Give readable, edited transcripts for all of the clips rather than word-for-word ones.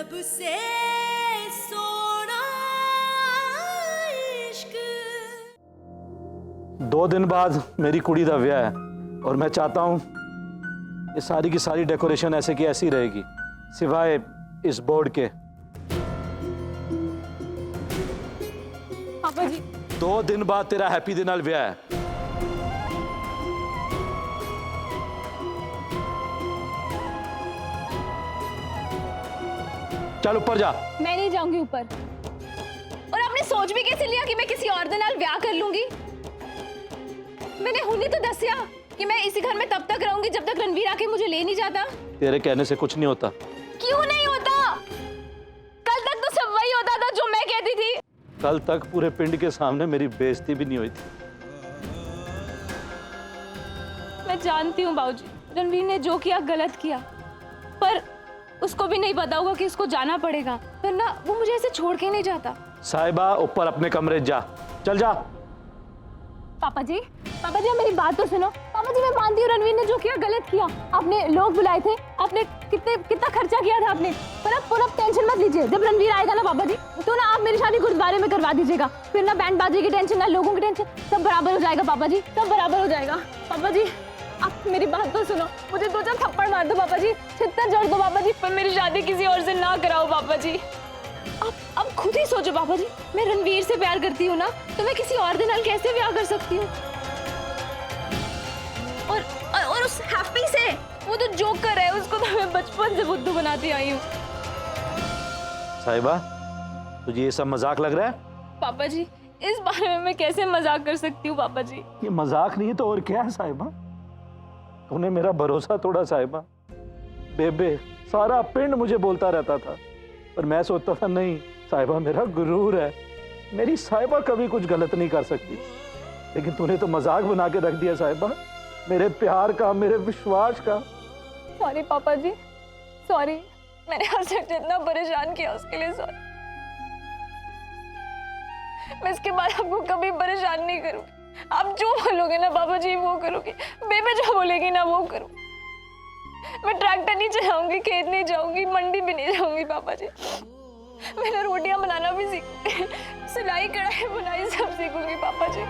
सबसे सोना इश्क। 2 दिन बाद मेरी कुड़ी दा विआह है और मैं चाहता हूं ये सारी की सारी डेकोरेशन ऐसे की ऐसी रहेगी सिवाय इस बोर्ड के। पापा जी 2 दिन बाद तेरा हैप्पी दे नाल विआह है। चल ऊपर जा। मैं नहीं जाऊंगी ऊपर। और आपने सोच भी कैसे लिया कि मैं किसी और दे नाल ब्याह कर लूंगी? मैंने हुनी तो दसिया कि मैं इसी घर में तब तक रहूंगी जब तक रणवीर आके मुझे ले नहीं जाता। तेरे कहने से कुछ नहीं होता। क्यों नहीं होता? कल तक तो सब वही होता था जो मैं कहती थी। कल तक पूरे पिंड के सामने मेरी बेइज्जती भी नहीं हुई थी। मैं जानती हूँ बाबूजी, रणवीर ने जो किया गलत किया, पर उसको भी नहीं पता होगा कि उसको जाना पड़ेगा, वरना वो मुझे ऐसे छोड़ के नहीं जाता। साहिबा ऊपर अपने कमरे जा। चल जा। पापा जी मेरी बात तो सुनो। पापा जी मैं मानती हूँ रणवीर ने जो किया गलत किया। आपने लोग बुलाए थे, आपने कितना खर्चा किया था आपने, पर अब टेंशन मत लीजिए। जब रणवीर आएगा ना पापा जी, तो ना आप मेरी शादी गुरुद्वारे में करवा दीजिएगा। फिर ना बैंड बाजे की टेंशन, ना लोगों की टेंशन, सब बराबर हो जाएगा पापा जी, सब बराबर हो जाएगा। पापा जी आप मेरी बात तो सुनो, मुझे 2-4 थप्पड़ मार दो पापा जी, छित्तर जड़ दो पापा जी, पर मेरी शादी किसी और से ना कराओ पापा जी। आप खुद ही सोचो पापा जी, मैं रणवीर से प्यार करती हूँ ना, तो मैं किसी और दिन कैसे ब्याह कर सकती हूँ? और उस हैप्पी से, वो तो जोकर है, उसको तो मैं बचपन से बुद्धू बनाती आई हूँ। साहिबा तुझे ये सब मजाक लग रहा है? पापा जी इस बारे में मैं कैसे मजाक कर सकती हूँ पापा जी? ये मजाक नहीं है तो और क्या है साहिबा? तूने मेरा भरोसा तोड़ा साहिबा। बेबे सारा पिंड मुझे बोलता रहता था, पर मैं सोचता था नहीं, साहिबा मेरा गुरूर है, मेरी साहिबा कभी कुछ गलत नहीं कर सकती। लेकिन तूने तो मजाक बना के रख दिया साहिबा, मेरे प्यार का, मेरे विश्वास का। सॉरी पापा जी, सॉरी। मैंने आज तक जितना परेशान किया उसके लिए सॉरी। मैं इसके बाद आपको कभी परेशान नहीं करूंगी। आप जो बोलोगे ना पापा जी वो करोगे, बेबे जो बोलेगी ना वो करूँ। मैं ट्रैक्टर नहीं चलाऊंगी, खेत नहीं जाऊंगी, मंडी भी नहीं जाऊंगी पापा जी। मैं रोटियां बनाना भी सीखूंगी, सिलाई कढ़ाई बुनाई सब सीखूंगी पापा जी।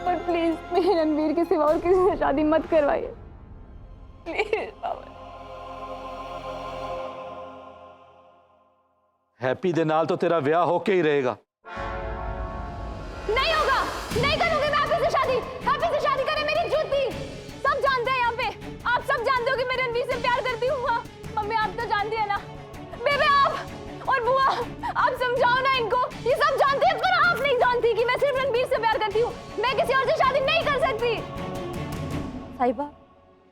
पर प्लीज मेरे रणवीर के सिवा और किसी से शादी मत करवाइए प्लीज पापा। हैप्पी दे नाल तो तेरा विआह होके ही रहेगा। नहीं होगा, नहीं करूंगी मैं हैप्पी से शादी। हैप्पी से शादी करे मेरी जूती। सब जानते हैं यहाँ पे, आप सब जानते हो कि मैं रणवीर से प्यार करती हूँ। मम्मी आप तो जानती है ना, बेबे आप और बुआ आप समझाओ ना इनको, ये सब जानते हैं, पर आप नहीं जानती कि मैं सिर्फ रणवीर से प्यार करती हूँ, मैं किसी और से शादी नहीं कर सकती। साहिबा,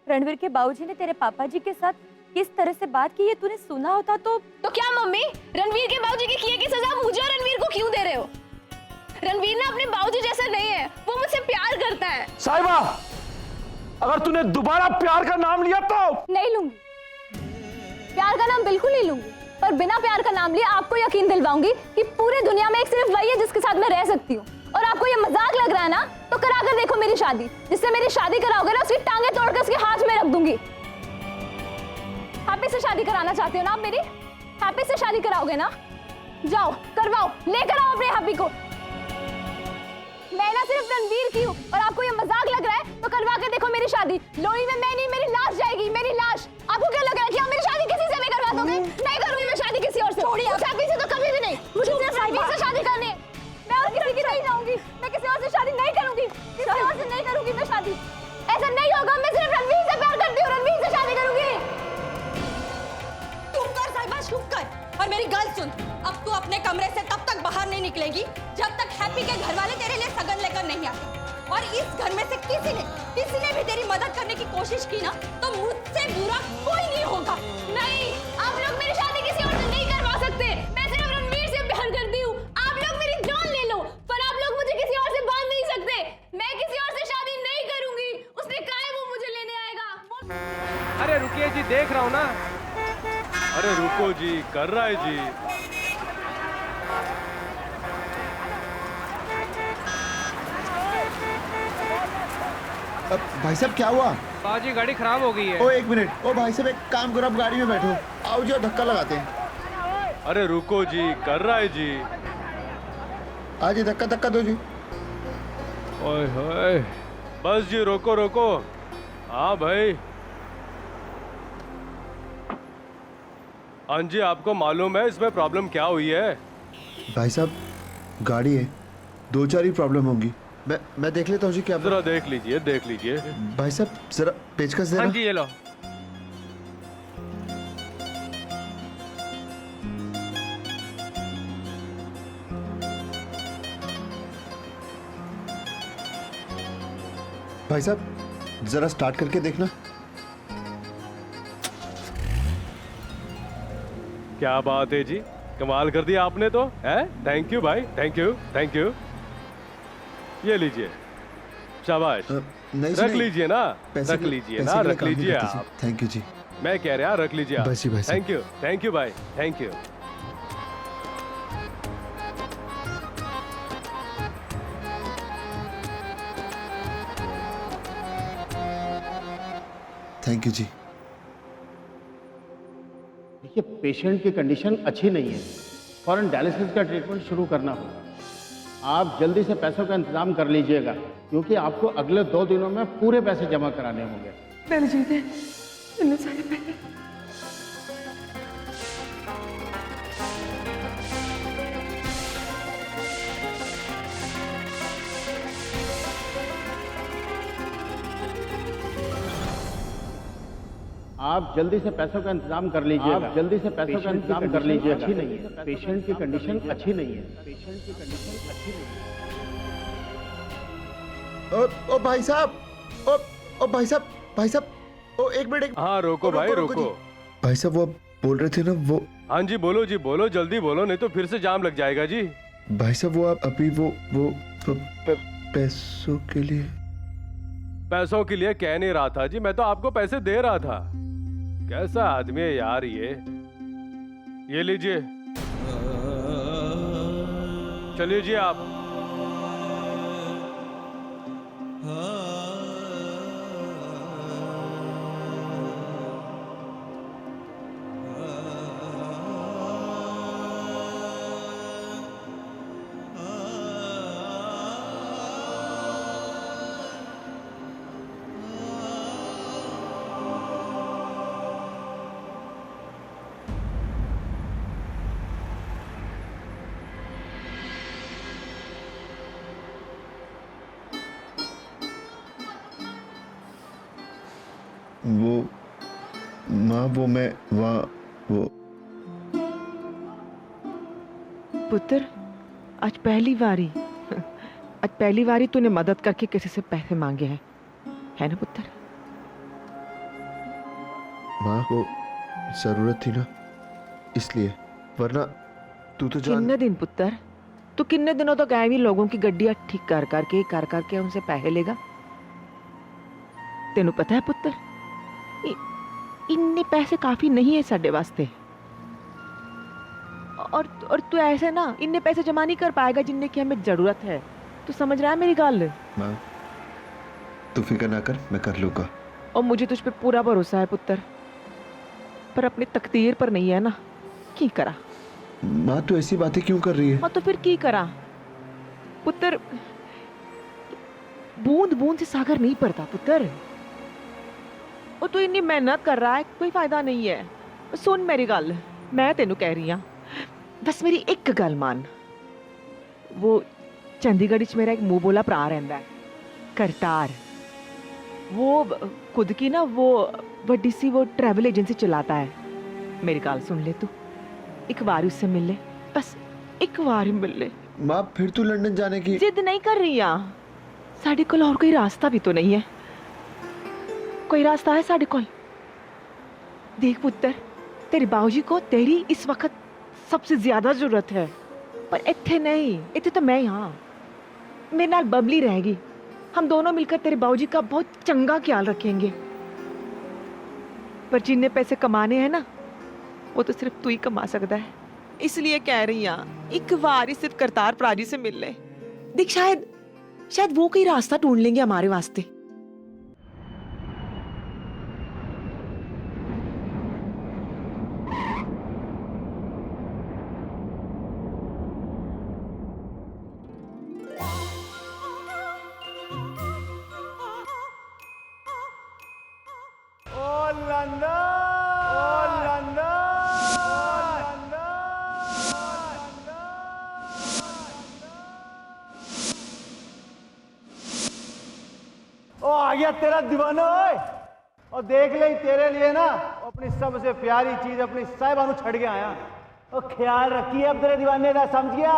रणवीर के बाबूजी ने तेरे पापा जी के साथ किस तरह से बात की, ये तूने सुना होता तो क्या मम्मी, रणवीर के बाबूजी के किए की सजा मुझे और रणवीर को क्यों दे रहे हो? रणवीर ना अपने बाबूजी जैसा नहीं है, वो मुझसे प्यार करता है। साहिबा अगर तूने दोबारा प्यार का नाम लिया तो नहीं लूंगी, प्यार का नाम बिल्कुल नहीं लूंगी, पर बिना प्यार का नाम लिए आपको यकीन दिलवाऊंगी कि पूरी दुनिया में एक सिर्फ वही है जिसके साथ मैं रह सकती हूँ। और आपको ये मजाक लग रहा है ना, तो करा कर देखो मेरी शादी। जिससे मेरी शादी कराओगे ना, उसकी टांगे तोड़कर उसके हाथ में रख दूंगी। हैप्पी से शादी कराना चाहती हो ना आप मेरी? हैप्पी से शादी कराओगे ना? जाओ करवाओ, लेकर आओ अपने हैप्पी को। मैं ना सिर्फ रणवीर की हूँ और आपको ये मजाक लग रहा है, तो करवा के देखो मेरी शादी। लोहड़ी में मैं नहीं, मेरी लाश जाएगी, मेरी लाश। आपको क्या लग रहा है कि आप मेरी शादी किसी से भी करवा दोगे? नहीं करूंगी मैं शादी किसी और से। छोड़िए, हैप्पी से तो कभी भी नहीं, मुझे सिर्फ रणवीर से शादी करनी है। मैं और किसी की नहीं जाऊंगी, मैं किसी और से शादी नहीं करूंगी, किसी और से नहीं करूंगी मैं शादी। ऐसा नहीं होगा, मैं सिर्फ रणवीर से प्यार करती हूँ, रणवीर से शादी करूंगी। चुप कर साहिबा, चुप कर, और मेरी गल सुन। अब तू अपने कमरे से तब तक बाहर नहीं निकलेगी जब तक हैप्पी के घर वाले तेरे लिए सगन लेकर नहीं आते। और इस घर में से किसी ने भी तेरी मदद करने की कोशिश की ना, तो मुझसे बुरा कोई नहीं होगा। नहीं, आप लोग मेरी शादी किसी और से नहीं करवा सकते। मैं सिर्फ रणवीर से प्यार करती हूँ। आप लोग मेरी जान ले लो, पर आप लोग मुझे किसी और से बांध नहीं सकते। मैं किसी और से शादी नहीं करूंगी। उसने कहा है वो मुझे लेने आएगा। अरे रुकिए जी, देख रहा हूँ ना। अरे रुको जी, कर रहा है जी। भाई साहब क्या हुआ? बाजी गाड़ी खराब हो गई है। ओ एक मिनट, ओ भाई साहब एक काम करो, आप गाड़ी में बैठो, आओ जी और धक्का लगाते हैं। अरे रुको जी, कर रहा है जी। आज धक्का धक्का दो जी। ओए होए, बस जी रोको रोको। हाँ भाई। हाँ जी, आपको मालूम है इसमें प्रॉब्लम क्या हुई है? भाई साहब गाड़ी है, 2-4 ही प्रॉब्लम होंगी। मैं देख लेता हूँ जी। क्या जरा देख लीजिए, देख लीजिए। भाई साहब जरा पेचकस देना। हाँ जी ये लो। भाई साहब जरा स्टार्ट करके देखना। क्या बात है जी, कमाल कर दिया आपने तो। है, थैंक यू भाई, थैंक यू थैंक यू। ये लीजिए, शाबाश। नहीं रख लीजिए ना, रख लीजिए ना, रख लीजिए आप। थैंक यू जी। मैं कह रहा, रख लीजिए आप। बस जी, बस। थैंक यू भाई, थैंक यू। थैंक यू जी। देखिए पेशेंट की कंडीशन अच्छी नहीं है, फौरन डायलिसिस का ट्रीटमेंट शुरू करना होगा। आप जल्दी से पैसों का इंतजाम कर लीजिएगा, क्योंकि आपको अगले 2 दिनों में पूरे पैसे जमा कराने होंगे। आप जल्दी से पैसों का इंतजाम कर लीजिएगा। आप जल्दी से पैसों का इंतजाम कर लीजिएगा। अच्छी नहीं है, पेशेंट की कंडीशन अच्छी नहीं है, पेशेंट की कंडीशन अच्छी नहीं है। ओ भाई साहब, ओ भाई साहब, ओ एक मिनट। हाँ रोको भाई, रोको। भाई साहब वो बोल रहे थे ना, वो। हाँ जी बोलो जी, बोलो, जल्दी बोलो, नहीं तो फिर से जाम लग जाएगा जी। भाई साहब वो आप अभी वो पैसों के लिए कह नहीं रहा था जी, मैं तो आपको पैसे दे रहा था। कैसा आदमी है यार ये लीजिए, चलिए जी आप। वो माँ, वो मैं वहाँ वो। पुत्र, आज पहली बारी तूने मदद करके किसी से पैसे मांगे हैं, है ना पुत्र? माँ वो जरूरत थी ना, इसलिए, वरना तू तो जान। कितने दिन पुत्र, तू कितने दिनों तो गायबी लोगों की गड्डियां ठीक कर करके उनसे पैसे लेगा? तेनू पता है पुत्र, इन्ने पैसे काफी नहीं है साडे वास्ते। और तू ऐसे ना इन्ने पैसे जमा नहीं कर पाएगा जिन्ने की हमें जरूरत है। तू समझ रहा है मेरी गल? माँ तू फिक्र ना कर, मैं कर लूंगा। और मुझे तुझ पे पूरा भरोसा है पुत्र, पर अपनी तकदीर पर नहीं है ना, की करा? माँ तू ऐसी बातें क्यों कर रही है? हाँ तो फिर की करा पुत्र, बूंद बूंद से सागर नहीं पड़ता पुत्र। और तू इतनी मेहनत कर रहा है, कोई फायदा नहीं है। सुन मेरी गल, मैं तेनू कह रही हूं, बस मेरी एक गल मान। वो चंडीगढ़ च मेरा एक मुंह बोला भरा रहंदा है, करतार। वो खुद की ना वो बड़ी सी वो ट्रैवल एजेंसी चलाता है। मेरी गल सुन ले, तू एक बार उससे मिल ले, बस एक बार ही मिल ले। माँ फिर तू लंदन जाने की जिद नहीं कर रही हां, साडे कोल और कोई रास्ता भी तो नहीं है। कोई रास्ता है साडे कोल? देख पुत्र, तेरे बाबूजी को तेरी इस वक्त सबसे ज्यादा जरूरत है, पर इत्थे नहीं, इत्थे तो मैं यहाँ मेरे नाल बबली रहेगी। हम दोनों मिलकर तेरे बाबूजी का बहुत चंगा ख्याल रखेंगे। पर जिन्ने पैसे कमाने हैं ना, वो तो सिर्फ तू ही कमा सकता है। इसलिए कह रही हूं एक बार ही सिर्फ करतार भरा जी से मिल ले। देख शायद शायद वो कोई रास्ता ढूंढ लेंगे हमारे वास्ते। ओ आ गया तेरा दीवाना ओए। और देख ले तेरे लिए ना अपनी सबसे प्यारी चीज अपनी साहिबा नु छड़ के आया। और ख्याल रखिए अब तेरे दीवाने का, समझ गया?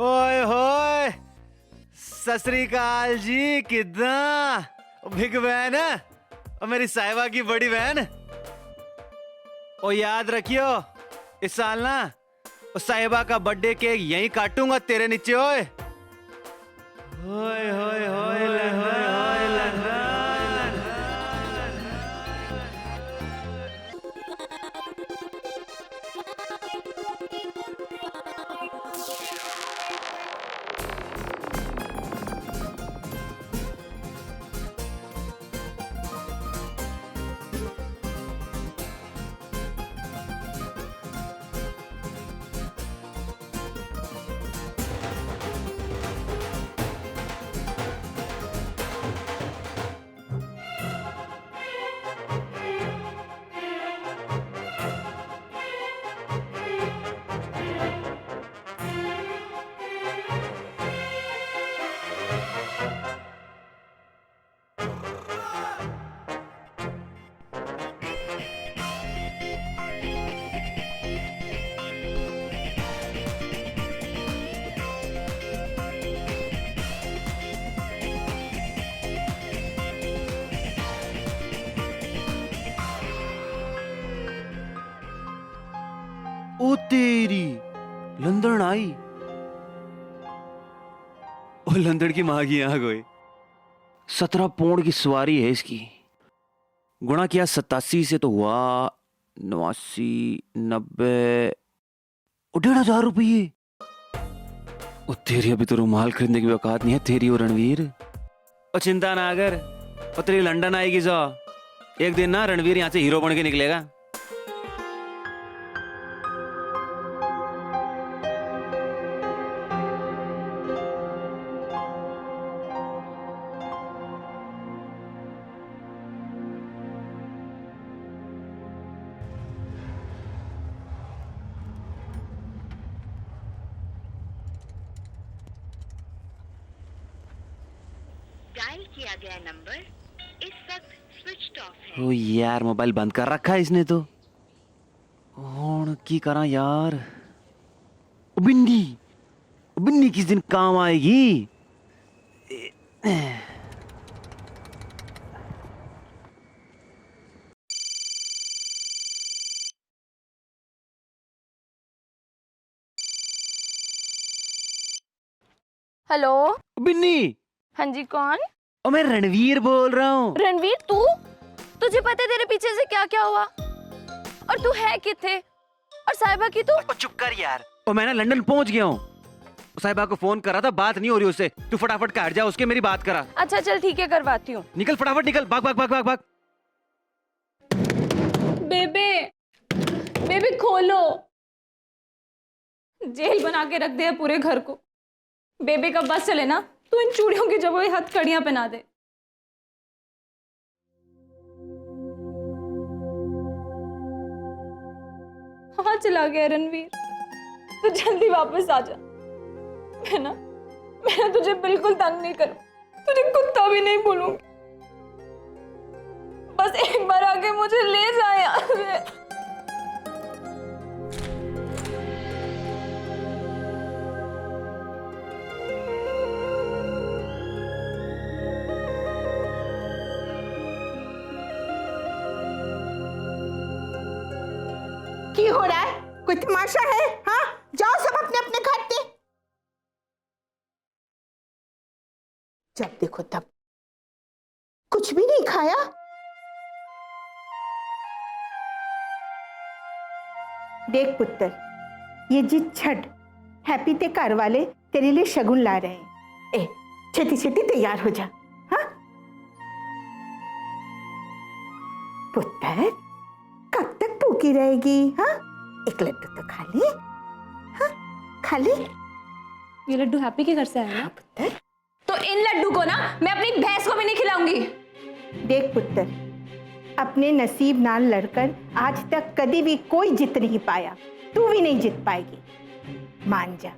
ਓਏ ਹੋਏ ਸਤਿ ਸ੍ਰੀ ਅਕਾਲ ਜੀ, ਕਿੱਦਾਂ? ਬਿਗ बहन और मेरी साहिबा की बड़ी बहन। और याद रखियो इस साल ना साहिबा का बर्थडे केक यहीं काटूंगा तेरे नीचे। ओए होए होए होए होए लंदन। ओ तेरी लंदन आई। ओ लंदन की माँ की यहाँ गए। 17 पौंड की सवारी है इसकी। गुणा किया 87 से तो हुआ 89, 90, 1,500 रुपये। ओ तेरी अभी तो रुमाल खरीदने की औकात नहीं है तेरी और रणवीर। और चिंता ना कर, और तेरी लंदन आएगी जो एक दिन ना रणवीर यहाँ से हीरो बन के निकलेगा। डायल किया गया नंबर इस वक्त स्विच ऑफ है। ओ यार मोबाइल बंद कर रखा है इसने तो। हुण की करा यार। ओ बिंदी, ओ बिंदी किस दिन काम आएगी। हेलो बिन्नी। हाँ जी, कौन? ओ मैं रणवीर बोल रहा हूँ। रणवीर तू? तुझे पता है तेरे पीछे से क्या क्या हुआ? और तू है किथे? और साहिबा की तू? ओ चुप कर यार। ओ मैं ना लंदन पहुंच गया हूँ। साहिबा को फोन करा था, बात नहीं हो रही उससे। तू फटाफट काट जा उसके, मेरी बात करा। अच्छा चल ठीक है, करवाती हूँ। निकल फटाफट निकल, भाग भाग भाग भाग भाग। बेबे बेबी खोलो। जेल बना के रख दे पूरे घर को। बेबे का बस चले ना तो इन चूड़ियों की जगह हथकड़ियां पहना दे। हाँ चला गया रणवीर, तो जल्दी वापस आ जा। मैं तुझे बिल्कुल तंग नहीं करूं, तुझे कुत्ता भी नहीं बोलूंगी। बस एक बार आके मुझे ले जा यहाँ से। की हो रहा है? कोई तमाशा है? हाँ, जाओ सब अपने अपने घर पे। जब देखो तब कुछ भी नहीं खाया। देख पुत्र, ये जी छठ हैप्पी ते घर वाले तेरे लिए शगुन ला रहे हैं। ए, छेती छेती तैयार हो जा। हाँ पुत्र, कब तक भूखी रहेगी? हाँ, एक लड्डू तो खा ले। हाँ, खा ले। ये लड्डू हैप्पी के घर से आया ना पुत्र, तो इन लड्डू को ना मैं अपनी भैंस को भी नहीं खिलाऊंगी। देख पुत्र, अपने नसीब नाल लड़कर आज तक कभी भी कोई जीत नहीं पाया, तू भी नहीं जीत पाएगी। मान जा,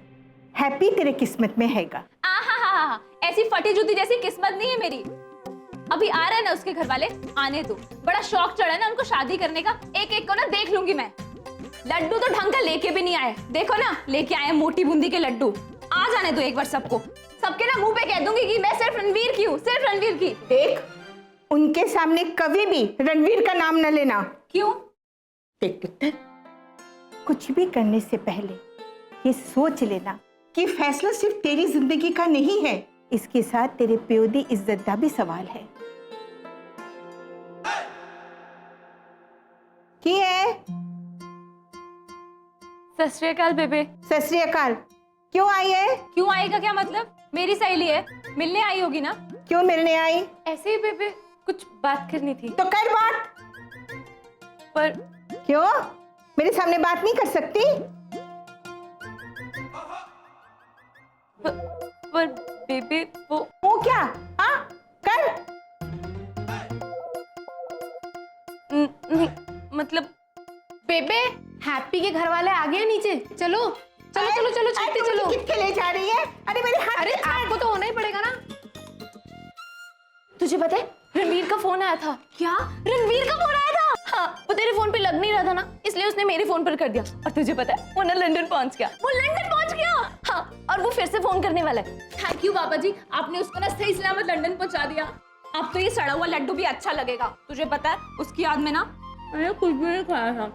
हैप्पी तेरे किस्मत में हैगा। आहा, ऐसी फटी जूती जैसी किस्मत नहीं है मेरी। अभी आ रहा है ना उसके घर वाले, आने दो। बड़ा शौक चढ़ा है ना उनको शादी करने का, एक एक को ना देख लूंगी मैं। लड्डू तो ढंग का लेके भी नहीं आए, देखो ना लेके आए मोटी बूंदी के लड्डू। आ जाने दो एक बार सबको, सबके ना मुंह पे कह दूंगी कि मैं सिर्फ रणवीर की हूँ, सिर्फ रणवीर की। देख, उनके सामने कभी भी रणवीर का नाम न लेना। क्यों? देख पुत्र, कुछ भी करने से पहले ये सोच लेना कि फैसला सिर्फ तेरी जिंदगी का नहीं है, इसके साथ तेरे प्यो दी इज्जत का भी सवाल है। की है? सत श्री अकाल बेबे। सत श्री अकाल। क्यों आई है? क्यों आएगा क्या मतलब? मेरी सहेली है, मिलने आई होगी ना। क्यों मिलने आई? ऐसे ही बेबे, कुछ बात करनी थी। तो कर बात। पर क्यों मेरे सामने बात नहीं कर सकती? पर बेबे वो क्या? हाँ कर। नहीं मतलब बेबे, हैप्पी के घर वाले आ गए नीचे। चलो चलो चलो चलो छेती चलो। कितने ले जा रही है? अरे मेरे हाथ। अरे आपको तो होना ही पड़ेगा ना। तुझे पता है रणवीर का फोन आया था। क्या? रणवीर का फोन आया था? हाँ, वो तेरे फोन पे लग नहीं रहा था ना, इसलिए उसने मेरे फोन पर कर दिया। और तुझे पता है वो ना लंदन पहुंच गया। वो लंदन पहुंच गया। हाँ, और वो फिर से फोन करने वाला है। थैंक यू पापा जी, आपने उसको ना सही सलामत लंदन पहुंचा दिया। अब तो ये सड़ा हुआ लड्डू भी अच्छा लगेगा। तुझे पता है उसकी याद में ना मैंने कुछ भी नहीं खाया था।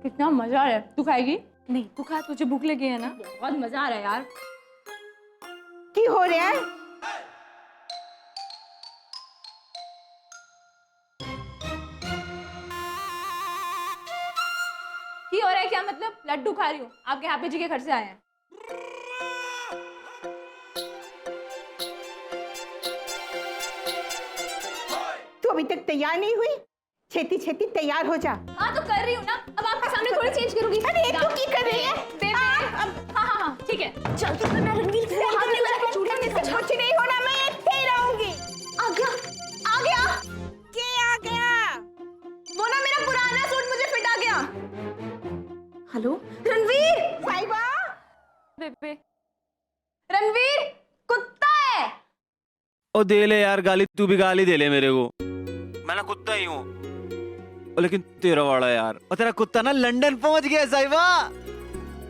कितना मजा आ रहा है। तू खाएगी? नहीं तू खा, तुझे भूख लगी है ना। बहुत मजा आ रहा है यार। की हो रहा है? की हो रहा है क्या मतलब? लड्डू खा रही हूँ, आपके हैप्पी जी के घर से आए हैं। तू अभी तक तैयार नहीं हुई? छेती छेती तैयार हो जा। हाँ तो कर रही हूँ ना, अब आपके सामने थोड़ी चेंज करूंगी। अरे तू की कर रही है? हाँ ठीक है, चल तो मैं रणवीर के हाथ में लगा के चूड़ियां लेकर जा। कुछ नहीं होना, मैं इतने ही रहूंगी। आ गया, आ गया। क्या आ गया? वो ना मेरा पुराना सूट मुझे फिट आ गया। हेलो रणवीर। साहिबा। बेबे रणवीर कुत्ता है। ओ दे ले यार गाली, तू भी गाली दे ले मेरे को। मैं ना कुत्ता ही हूँ, लेकिन तेरा वाला यार। और तेरा कुत्ता ना लंदन पहुंच गया साहिबा।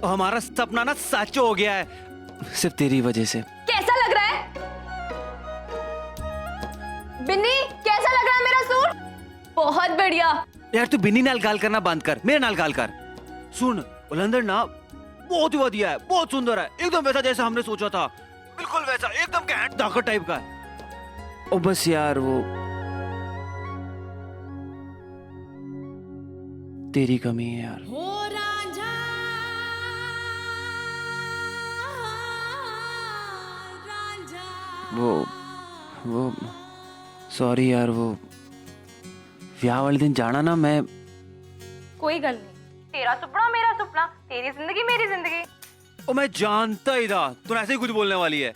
और हमारा सपना ना सच हो गया है सिर्फ तेरी वजह से। कैसा लग रहा है बिन्नी? कैसा लग रहा है मेरा सूट? बहुत बढ़िया। यार तू बिन्नी नाल गाल करना बंद कर, मेरे नाल गाल कर। सुन, लंदन ना बहुत ही बढ़िया है, बहुत सुंदर है, एकदम वैसा जैसा हमने सोचा था, बिल्कुल वैसा, एकदम कैट दाकत टाइप का। ओ बस यार वो तेरी कमी है यार। वो सॉरी यार, वो ब्याह वाले दिन जाना ना। मैं कोई गल नहीं, तेरा सुपना मेरा सुपना, तेरी जिंदगी मेरी जिंदगी। ओ मैं जानता ही था तू ऐसे ही कुछ बोलने वाली है।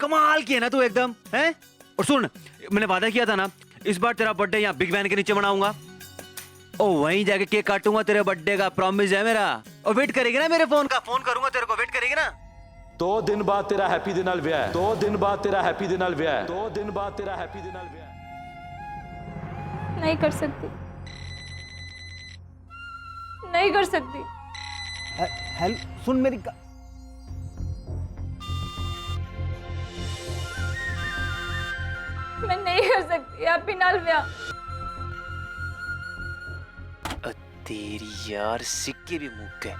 कमाल की है ना तू एकदम, हैं? और सुन, मैंने वादा किया था ना इस बार तेरा बर्थडे यहाँ बिग बैन के नीचे मनाऊंगा। ओ वहीं जाके केक काटूंगा तेरे बर्थडे का, प्रॉमिस है मेरा। और वेट करेगी ना मेरे फोन का? फोन करूंगा तेरे को, वेट करेगी ना? 2 दिन बाद तेरा हैप्पी दे नाल विआह है। 2 दिन बाद तेरा हैप्पी दे नाल विआह है। 2 दिन बाद तेरा हैप्पी दे नाल विआह है। नहीं कर सकती, नहीं कर सकती। हेलो सुन मेरी मैं नहीं कर सकती हैप्पी नाल विआह। तेरी यार सिक्के भी मुक गए।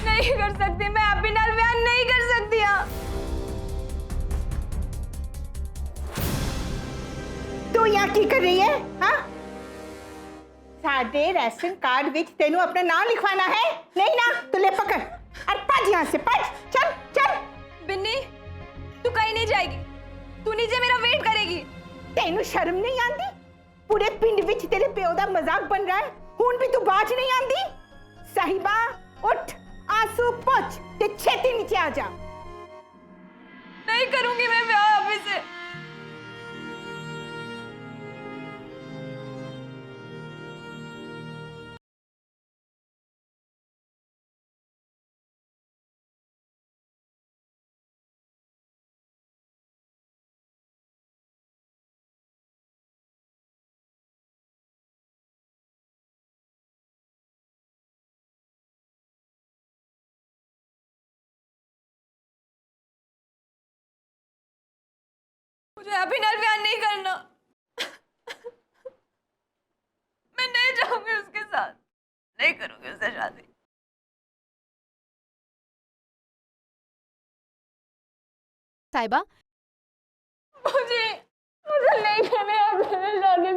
नहीं कर सकती मैं हैप्पी नाल ब्याह नहीं कर सकती। हाँ तू यहाँ की कर रही है? हाँ साडे राशन कार्ड विच तेनू अपना नाम लिखवाना है नहीं ना? तो ले पकड़ और भज यहाँ से, भज, चल चल। बिन्नी तू कहीं नहीं जाएगी, तू नीचे मेरा वेट करेगी। तेनू शर्म नहीं आंदी? पूरे पिंड विच तेरे प्यो दा मजाक बन रहा है, हुण भी तू बाज नहीं आंदी? साहिबा उठ, आंसू पोंछ ते छेती नीचे आ जा। नहीं करूंगी मैं ब्याह अभी से। मुझे हैप्पी नाल ब्याह नहीं करना। मैं नहीं जाऊंगी उसके साथ, नहीं करूंगी उससे शादी। साहिबा मुझे मुझे नहीं करना है शादी।